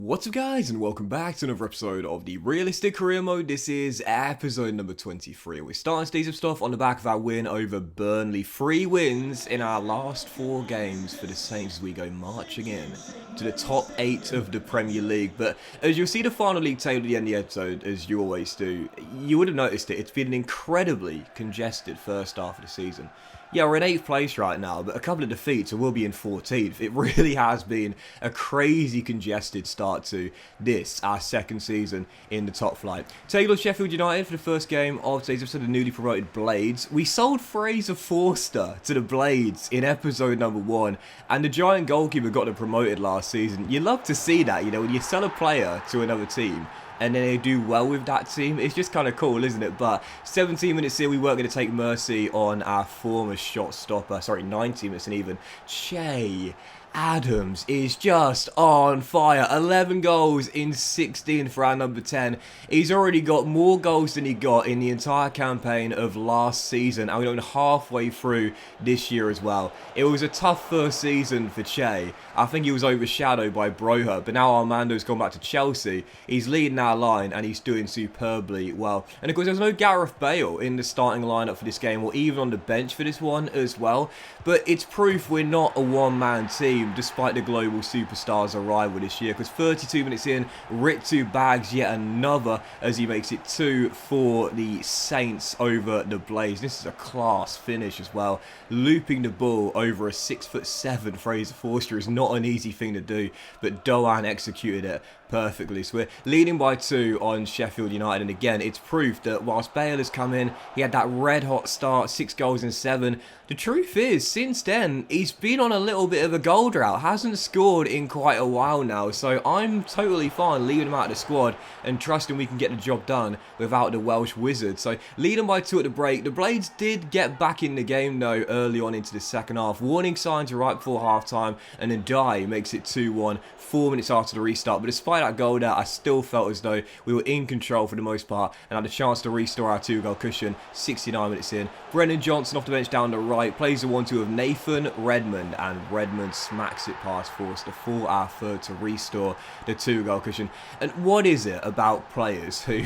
What's up guys, and welcome back to another episode of the Realistic Career Mode. This is episode number 23. We're starting to do some stuff on the back of our win over Burnley. 3 wins in our last 4 games for the Saints as we go marching in to the top 8 of the Premier League. But as you'll see the final league table at the end of the episode, as you always do, you would have noticed it. It's been an incredibly congested first half of the season. Yeah, we're in 8th place right now, but a couple of defeats and we'll be in 14th. It really has been a crazy congested start to this, our second season in the top flight. Taylor Sheffield United for the first game of today's episode of the newly promoted Blades. We sold Fraser Forster to the Blades in episode number 1, and the giant goalkeeper got them promoted last season. You love to see that, you know, when you sell a player to another team, and then they do well with that team. It's just kind of cool, isn't it? But 17 minutes in, we weren't going to take mercy on our former shot stopper. Sorry, 19 minutes in even. Che Adams is just on fire. 11 goals in 16 for our number 10. He's already got more goals than he got in the entire campaign of last season, and we're only halfway through this year as well. It was a tough first season for Che. I think he was overshadowed by Broha, but now Armando's gone back to Chelsea. He's leading our line and he's doing superbly well. And of course, there's no Gareth Bale in the starting lineup for this game, or even on the bench for this one as well. But it's proof we're not a one-man team, despite the global superstars' arrival this year, because 32 minutes in, Ritsu bags yet another as he makes it 2 for the Saints over the Blaze. This is a class finish as well. Looping the ball over a 6'7" Fraser Forster is not an easy thing to do, but Doan executed it perfectly. So we're leading by 2 on Sheffield United, and again, it's proof that whilst Bale has come in, he had that red hot start, 6 goals in 7. The truth is, since then, he's been on a little bit of a goal drought, hasn't scored in quite a while now, so I'm totally fine leaving him out of the squad and trusting we can get the job done without the Welsh wizard. So leading by 2 at the break. The Blades did get back in the game though early on into the second half. Warning signs right before half time, and then Dye makes it 2-1 4 minutes after the restart. But despite that goal there, I still felt as though we were in control for the most part and had a chance to restore our 2-goal cushion 69 minutes in. Brennan Johnson off the bench down the right plays the 1-2 of Nathan Redmond, and Redmond smacks it past Forster for our third to restore the 2-goal cushion. And what is it about players who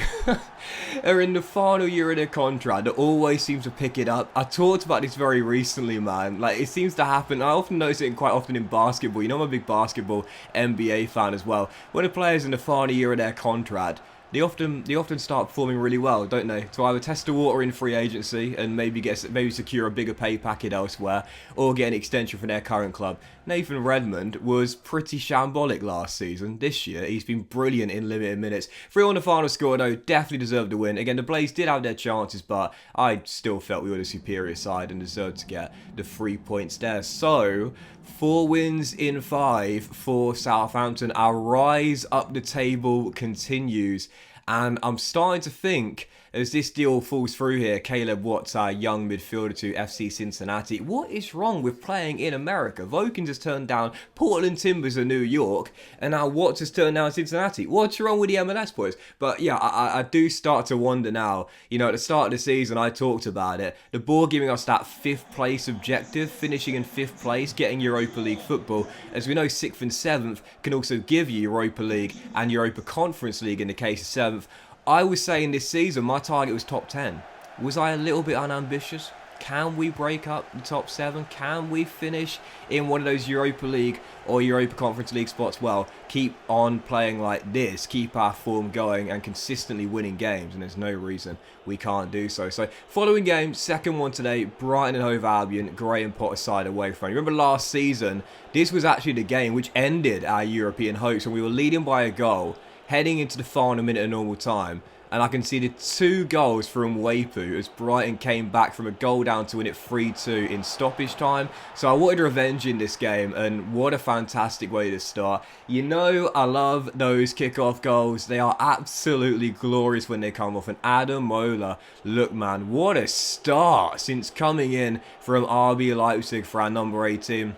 are in the final year of their contract that always seem to pick it up? I talked about this very recently, man. Like, it seems to happen. I often notice it quite often in basketball. You know, I'm a big basketball NBA fan as well. When a player's in the final year of their contract, they often start performing really well, don't they? To either test the water in free agency and maybe secure a bigger pay packet elsewhere, or get an extension from their current club. Nathan Redmond was pretty shambolic last season. This year, he's been brilliant in limited minutes. 3 on the final score, though, definitely deserved the win. Again, the Blaze did have their chances, but I still felt we were the superior side and deserved to get the 3 points there. So, 4 wins in 5 for Southampton. Our rise up the table continues. And I'm starting to think, as this deal falls through here, Caleb Watts, our young midfielder to FC Cincinnati, what is wrong with playing in America? Vokins has turned down Portland Timbers of New York, and now Watts has turned down Cincinnati. What's wrong with the MLS boys? But yeah, I do start to wonder now. You know, at the start of the season, I talked about it. The board giving us that 5th place objective, finishing in 5th place, getting Europa League football. As we know, 6th and 7th can also give you Europa League and Europa Conference League in the case of 7th. I was saying this season my target was top 10. Was I a little bit unambitious? Can we break up the top 7? Can we finish in one of those Europa League or Europa Conference League spots? Well, keep on playing like this, keep our form going and consistently winning games, and there's no reason we can't do so. So, following game, second one today, Brighton and Hove Albion, Graham Potter side away from. You remember last season, this was actually the game which ended our European hopes, and we were leading by a goal, heading into the final minute of normal time, and I conceded 2 goals from Mwepu as Brighton came back from a goal down to win it 3-2 in stoppage time. So I wanted revenge in this game, and what a fantastic way to start. You know, I love those kickoff goals. They are absolutely glorious when they come off. And Adam Mola, look man, what a start since coming in from RB Leipzig for our number 18.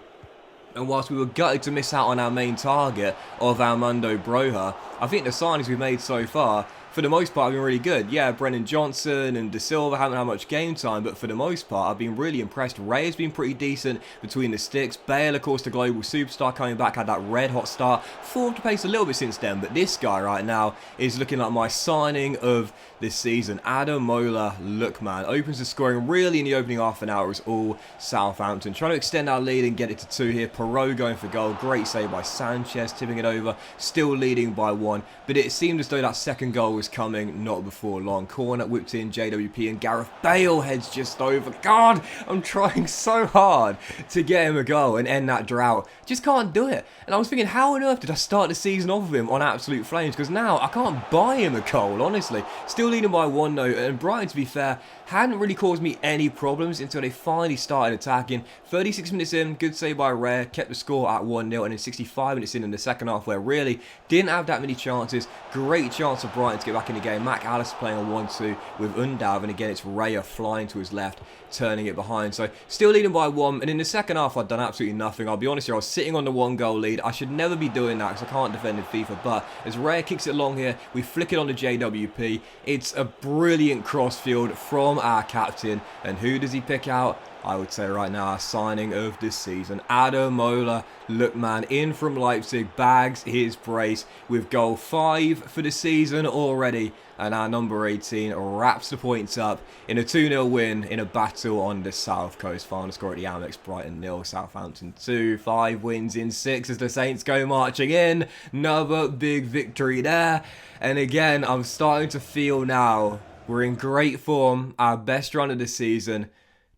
And whilst we were gutted to miss out on our main target of Armando Broha, I think the signings we've made so far for the most part, I've been really good. Yeah, Brennan Johnson and De Silva haven't had much game time, but for the most part, I've been really impressed. Ray has been pretty decent between the sticks. Bale, of course, the global superstar coming back, had that red-hot start. Fallen off the pace a little bit since then, but this guy right now is looking like my signing of this season. Ademola Lookman opens the scoring really in the opening half an hour. It was all Southampton. Trying to extend our lead and get it to 2 here. Perot going for goal. Great save by Sanchez, tipping it over. Still leading by 1, but it seemed as though that second goal was coming not before long. Corner whipped in, JWP, and Gareth Bale heads just over. God, I'm trying so hard to get him a goal and end that drought. Just can't do it. And I was thinking, how on earth did I start the season off with him on absolute flames? Because now I can't buy him a goal, honestly. Still leading by 1 though, and Brighton, to be fair, hadn't really caused me any problems until they finally started attacking. 36 minutes in, good save by Rare, kept the score at 1-0, and then 65 minutes in the second half, where really didn't have that many chances. Great chance for Brighton to get back in the game. Mac Alice playing a 1-2 with Undav, and again it's Raya flying to his left, turning it behind. So still leading by 1, and in the second half I'd done absolutely nothing. I'll be honest here, I was sitting on the 1-goal lead. I should never be doing that because I can't defend in FIFA, but as Raya kicks it long here, we flick it on to JWP. It's a brilliant crossfield from our captain, and who does he pick out? I would say right now our signing of this season, Ademola Lookman, in from Leipzig, bags his brace with goal 5 for the season already, and our number 18 wraps the points up in a 2-0 win in a battle on the South Coast. Final score at the Amex: Brighton 0, Southampton 2. 5 wins in 6 as the Saints go marching in. Another big victory there, and again I'm starting to feel now we're in great form, our best run of the season.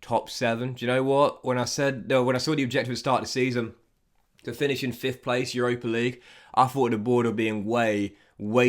Top 7. Do you know what? When I saw the objective at the start of the season to finish in 5th place, Europa League, I thought the board were being way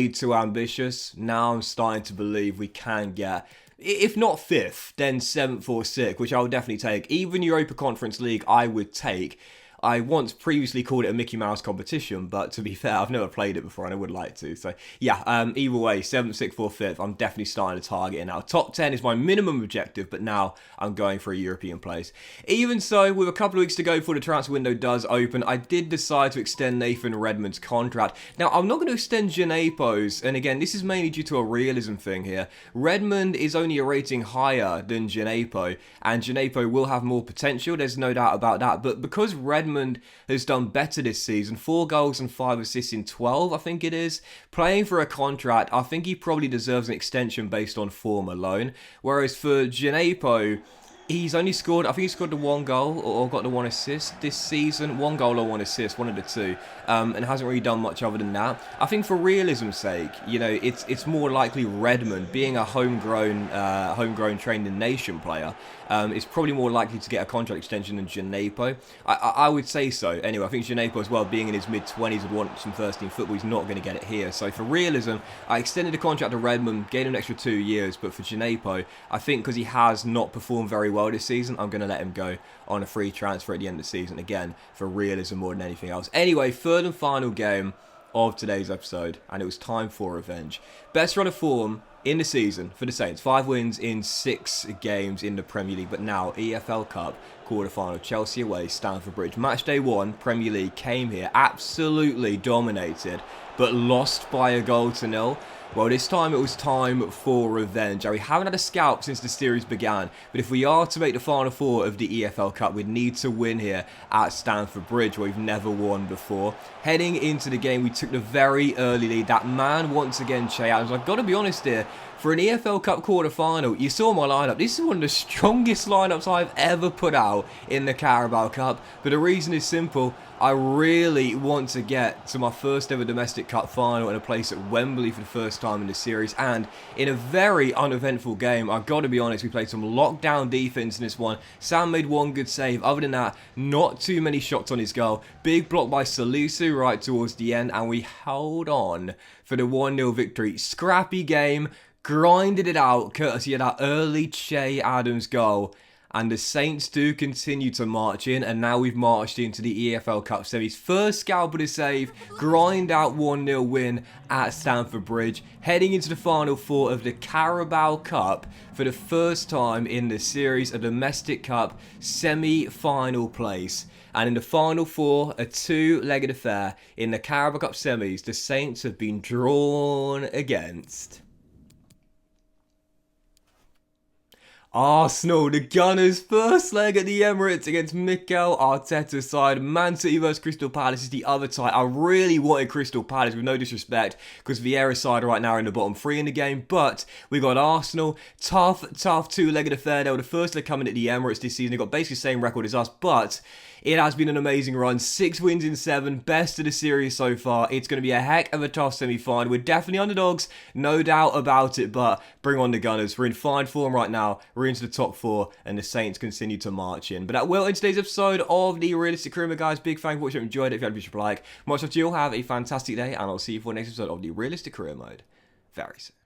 too ambitious. Now I'm starting to believe we can get, if not 5th, then 7th or 6th, which I would definitely take. Even Europa Conference League, I would take. I once previously called it a Mickey Mouse competition, but to be fair, I've never played it before and I would like to. So yeah, either way, 7th, 6th or 5th, I'm definitely starting to target it now. Top 10 is my minimum objective, but now I'm going for a European place. Even so, with a couple of weeks to go before the transfer window does open, I did decide to extend Nathan Redmond's contract. Now, I'm not going to extend Janepo's, and again, this is mainly due to a realism thing here. Redmond is only a rating higher than Janepo, and Janepo will have more potential, there's no doubt about that, but because Redmond has done better this season, 4 goals and 5 assists in 12, I think it is. Playing for a contract, I think he probably deserves an extension based on form alone. Whereas for Janepo, he's only scored, I think he scored the 1 goal or got the 1 assist this season. 1 goal or 1 assist, one of the 2. And hasn't really done much other than that. I think for realism's sake, you know, it's more likely Redmond, being a homegrown trained in nation player, is probably more likely to get a contract extension than Janepo. I would say so. Anyway, I think Janepo as well, being in his mid-20s, would want some first-team football. He's not going to get it here. So for realism, I extended the contract to Redmond, gave him an extra 2 years. But for Janepo, I think because he has not performed very well this season, I'm going to let him go on a free transfer at the end of the season. Again, for realism more than anything else. Anyway, third and final game of today's episode, and it was time for revenge. Best run of form in the season for the Saints. 5 wins in 6 games in the Premier League, but now EFL Cup quarterfinal, Chelsea away, Stamford Bridge. Match day 1, Premier League, came here, absolutely dominated, but lost by a goal to 0. Well, this time it was time for revenge. We haven't had a scalp since the series began, but if we are to make the Final 4 of the EFL Cup, we'd need to win here at Stamford Bridge, where we've never won before. Heading into the game, we took the very early lead. That man, once again, Che Adams. I've got to be honest here, for an EFL Cup quarter-final, you saw my lineup. This is one of the strongest lineups I've ever put out in the Carabao Cup, but the reason is simple. I really want to get to my first ever domestic cup final in a place at Wembley for the first time in the series, and in a very uneventful game. I've got to be honest, we played some lockdown defense in this one. Sam made 1 good save. Other than that, not too many shots on his goal. Big block by Salisu right towards the end, and we held on for the 1-0 victory. Scrappy game, grinded it out courtesy of that early Che Adams goal. And the Saints do continue to march in, and now we've marched into the EFL Cup semis. First scalp of the save, grind out 1-0 win at Stamford Bridge, heading into the Final 4 of the Carabao Cup for the first time in the series, a domestic cup semi-final place. And in the Final 4, a 2-legged affair in the Carabao Cup semis, the Saints have been drawn against Arsenal, the Gunners' first leg at the Emirates against Mikel Arteta's side. Man City versus Crystal Palace is the other tie. I really wanted Crystal Palace, with no disrespect, because Vieira's side right now are in the bottom three in the game. But we got Arsenal, tough two-legged affair. They were the first leg coming at the Emirates this season. They got basically the same record as us, but it has been an amazing run. 6 wins in 7, best of the series so far. It's going to be a heck of a tough semi-final. We're definitely underdogs, no doubt about it, but bring on the Gunners. We're in fine form right now. We're into the top 4, and the Saints continue to march in. But that will end today's episode of the Realistic Career Mode, guys. Big fan for watching. Enjoyed it. If you had, please like. Much love to you all. Have a fantastic day, and I'll see you for the next episode of the Realistic Career Mode very soon.